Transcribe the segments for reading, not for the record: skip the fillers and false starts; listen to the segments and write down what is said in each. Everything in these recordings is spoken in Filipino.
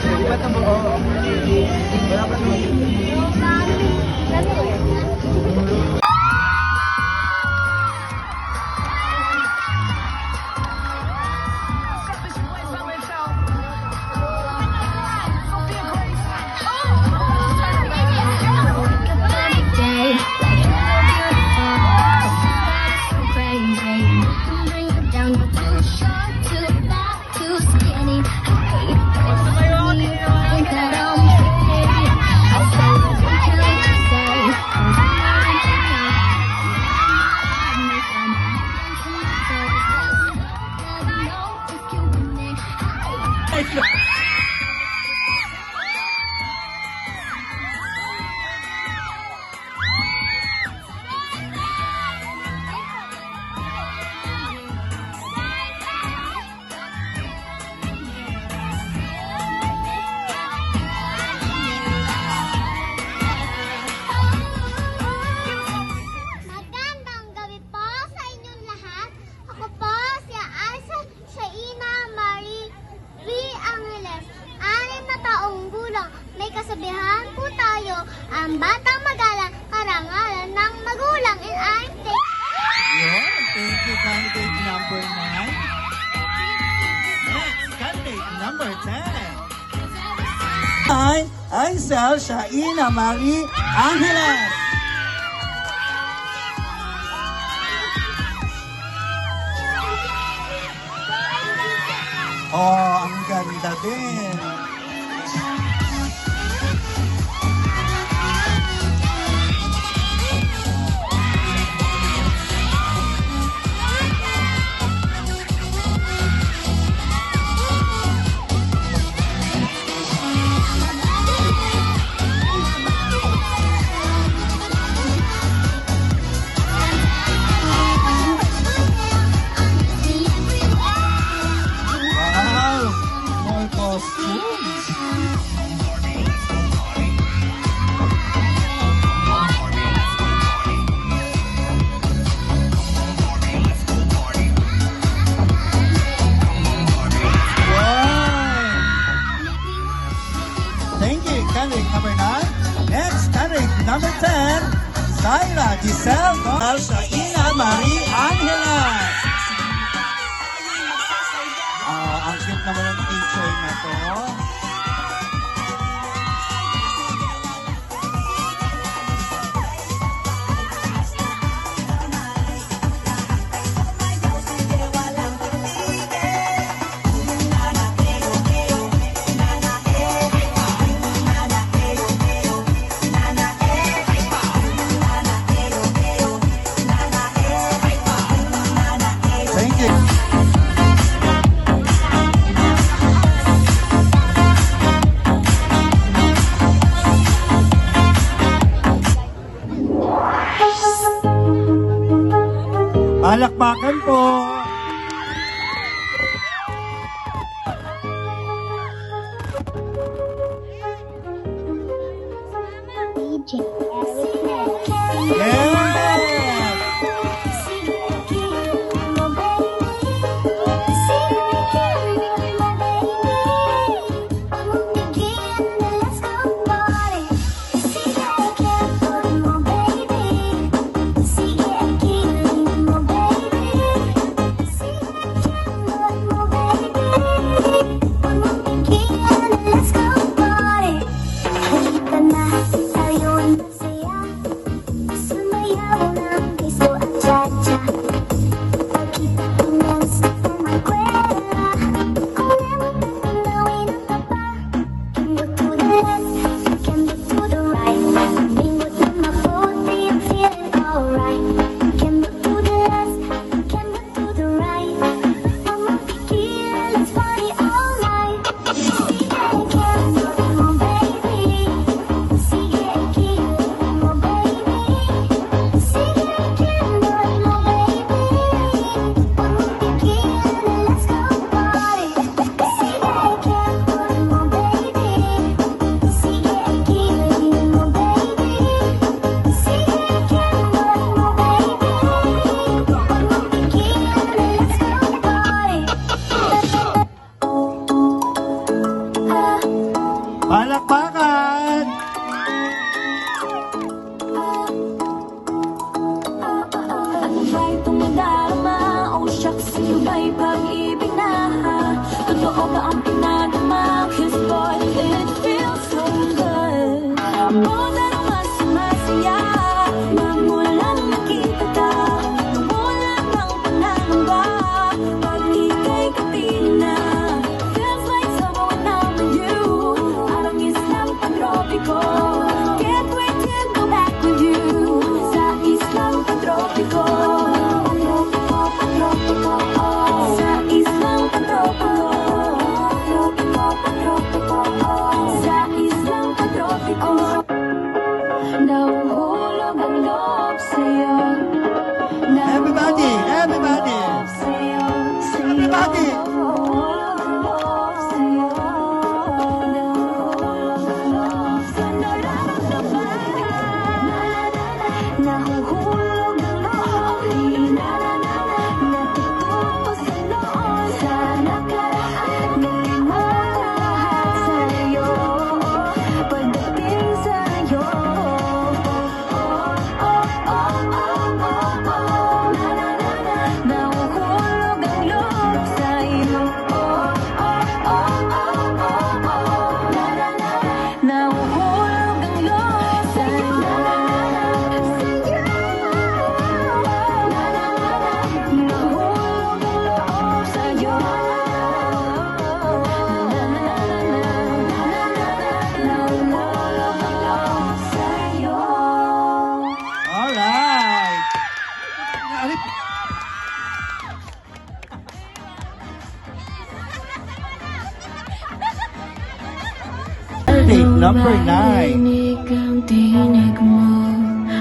Ba't ang oo? Wala pa naman. Magandang gabi po sa inyong lahat. Ako po si Alsa Shaina Marie V. Angeles, 6 na taong gulang. May kasabihan po tayo, ang batang magalang, karangalan ng magulang. And I'm Yun, thank you, candidate number 9. Next, candidate number 10. Aisel Shaina Marie Angeles. Oh, ang ganda din. Wow, more costumes. Wow. Thank you, candidate number 9. Next, candidate number 10, Zaira Giselle Shaina Marie Angeles. Ang cute naman ng teacher na to. Thank you. Palakpakan po. Yes. Let's go party. Palakpakan! Ano ba'y tumadarama? Oh shucks, sa'yo ba'y pag-ibig na? Totoo ba ang pinadama? 'Cause boy, it feels so good. Boda naman sumasaya magmula nang nakita ka. Wala kang panangamba pag ika'y kapiling na. Feels like summer when I'm with you. Parang islang pagtropiko. Can't wait to go back with you. Sa islang pagtropiko. Pagtropiko, oh. Sa islang pagtropiko. Pagtropiko, oh. Sa islang pagtropiko. Nahuhulog ang loob sa'yo. Everybody, everybody. Sa'yo, sa'yo. Everybody. Nahuhulog ang loob sa'yo. Nahuhulog ang loob sa nararamdaman. Nahuhulog ang loob. Natututo sa noon. Sa nakaraan. Nalimot ang lahat sa'yo. Pagdating sa'yo. Nahuhulog ang loob sa'yo. Nahuhulog ang loob sa'yo. Nahuhulog ang loob sa'yo. Nahuhulog ang loob sa'yo. Alright. Number 9. Narinig ang tinig mo.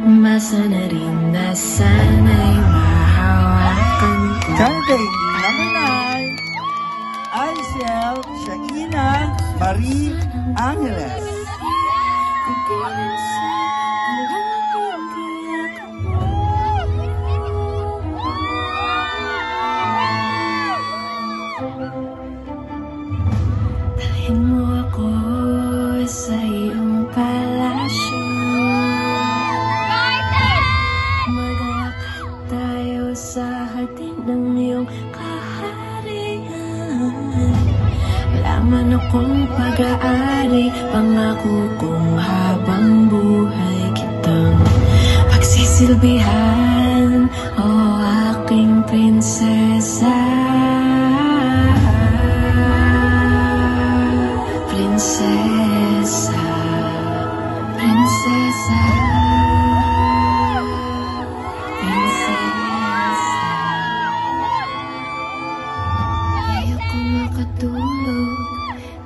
Umasa na rin na sana'y mahawakan ko. Candidate number 9. Aisel Shaina Marie Angeles. Dalhin mo ako sa iyong palasyo. Magalakad tayo sa hardin ng iyong kaharian. Wala man akong pag-aari, pangako kong habang buhay kitang pagsisilbihan, o aking prinsesa. Prinsesa, prinsesa, prinsesa. Ayoko makatulog,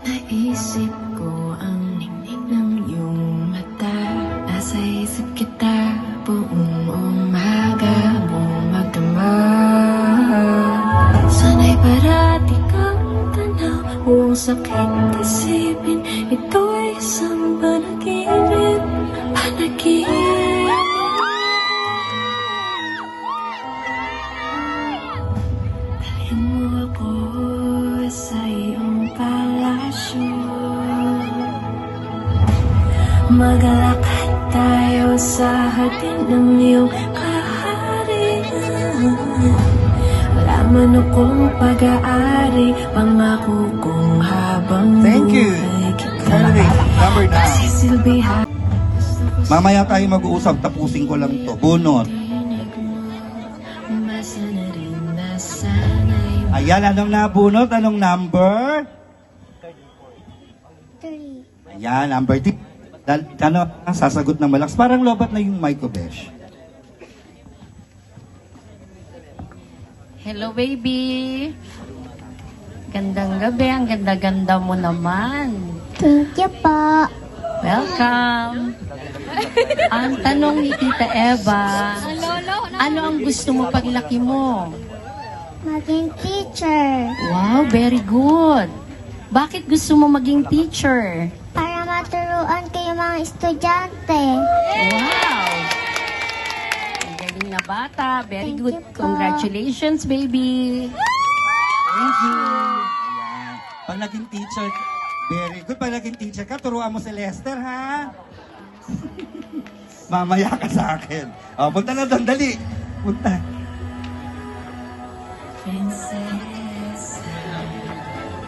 naisip ko ang ningning ng iyong mata. Nasa isip kita buong umaga, buong magdamag. Sana'y parati kang tanaw, buong sakit isipin. Ito'y isang panaginip, panaginip. Dalhin mo ako sa iyong palasyo. Magalakad tayo sa hardin ng iyong kaharian. Wala man akong pag-aari, pangako kong habang Thank you. buhay kita Candidate number 9. pagsisilbihan. Mamaya tayo mag-uusap, tapusin ko lang to. Bunot. Umasa na rin na sana'y Ayan, anong nabunot? Anong number? 3. Ayan, number 3. Ano, sasagot ng malakas. Parang lobat na yung mic ko, Besh. Hello, baby. Gandang gabi. Ang ganda-ganda mo naman. Thank you po. Welcome. Ang tanong ni Tita Eva, ano ang gusto mo paglaki mo? Maging teacher. Wow, very good. Bakit gusto mo maging teacher? Para maturuan kayo mga estudyante. Wow! Ang galing na bata. Very Thank good. you po. Congratulations, baby. Thank you. Ayan. Pag naging teacher, Very good. Pag naging teacher ka, turuan mo si Lester, ha? Mamaya ka sa akin. O, punta na doon. Dali. Punta.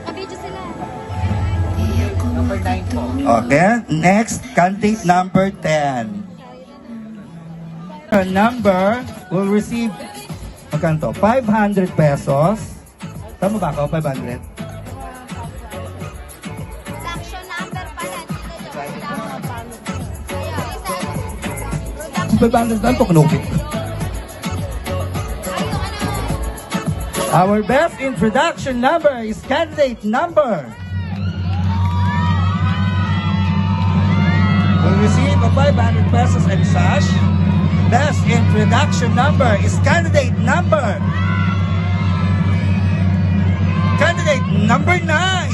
Kabidyo sila. Okay. Next, candidate number 10. Her number will receive, magkano to? 500 pesos. Tama ba ako? 500? Section number pala. 500 lang to, kanukit. Our best introduction number is candidate number. Will receive a 500 pesos and such. Best introduction number is candidate number. Candidate number 9.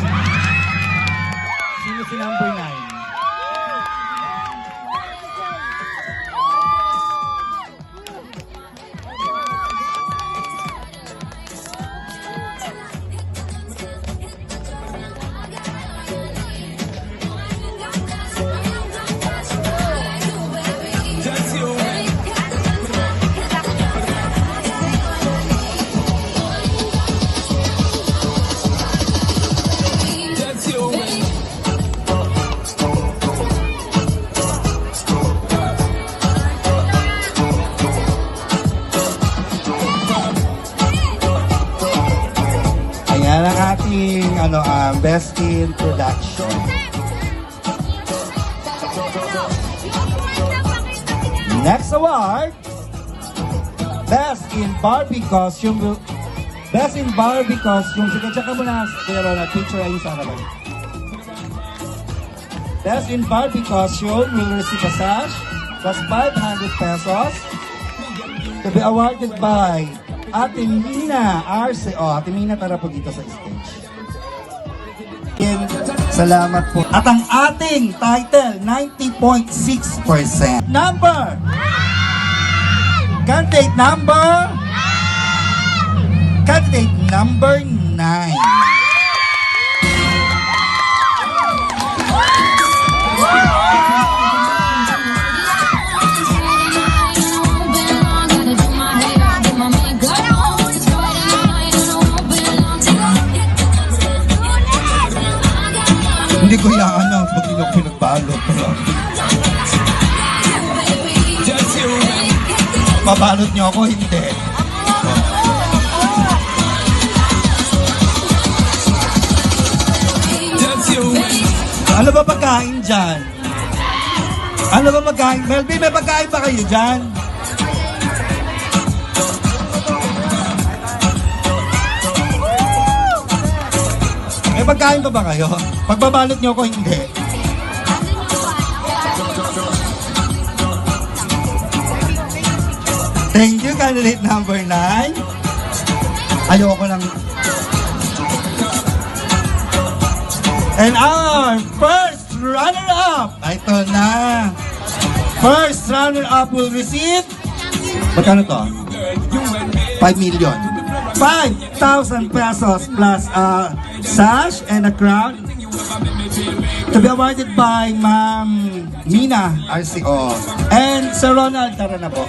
Sino si number 9? Ayan ang ating best introduction. Next award, Best in Barbie Costume. Best in Barbie Costume. Sige, check ka muna. Kuya Ronald, picture ayun sa harapan. Best in Barbie Costume will receive a sash plus 500 pesos to be awarded by Ate Mina RCO. Ate Mina, tara po dito sa stage. Salamat po. At ang ating title, 90.6%. Number! Candidate number? Candidate number 9. Hindi ko yan pag hindi ako pinagbalot. Pabalot niyo ako, hindi. Ano ba pagkain dyan? Ano ba pagkain? Melby, may pagkain ba kayo dyan? May pagkain pa ba kayo? Pagbabalot niyo ako, hindi. Thank you, candidate number 9. Ayoko lang. And our first runner-up, ito na. First runner-up will receive, magkano to? 5 million. 5,000 pesos plus a sash and a crown to be awarded by Ma'am Mina RCO. And Sir Ronald, tara na po.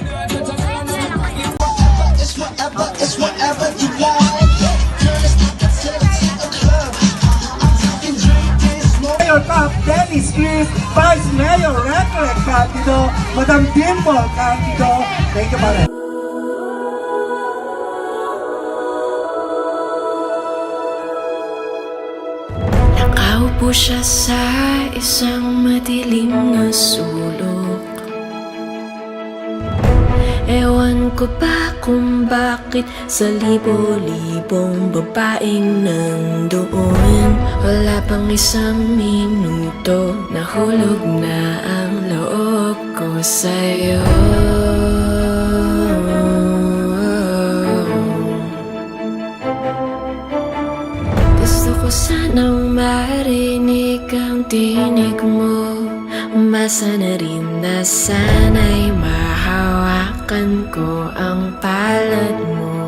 It's whatever you want. Mayor Cap, Dennis Chris, Vice Mayor Recrec Candido, Madam Dimple Candido. Thank you, Madam. Nakaupo siya sa isang madilim na sulok. Ewan ko ba kung bakit sa libo-libong babaeng nandoon. Wala pang isang minuto, nahulog na ang loob ko sa'yo. Gusto ko sanang marinig ang tinig mo. Umasa na rin na sana'y mahawakan ko ang palad mo.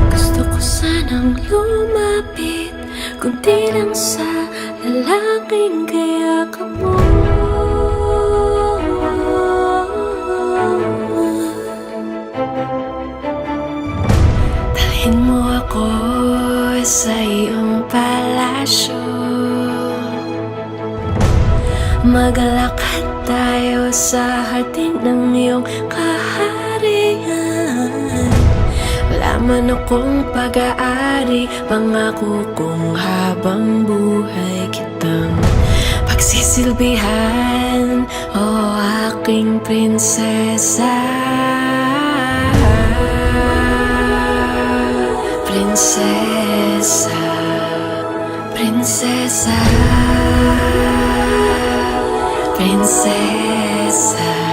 Gusto ko sanang lumapit, kundi lang sa lalaking kayakap mo. Dalhin mo ako sa iyong palasyo, maglakad tayo sa hardin ng iyong kaharian. Wala man akong pag-aari, pangako kong habang buhay kitang pagsisilbihan, o aking prinsesa. Prinsesa, prinsesa, prinsesa.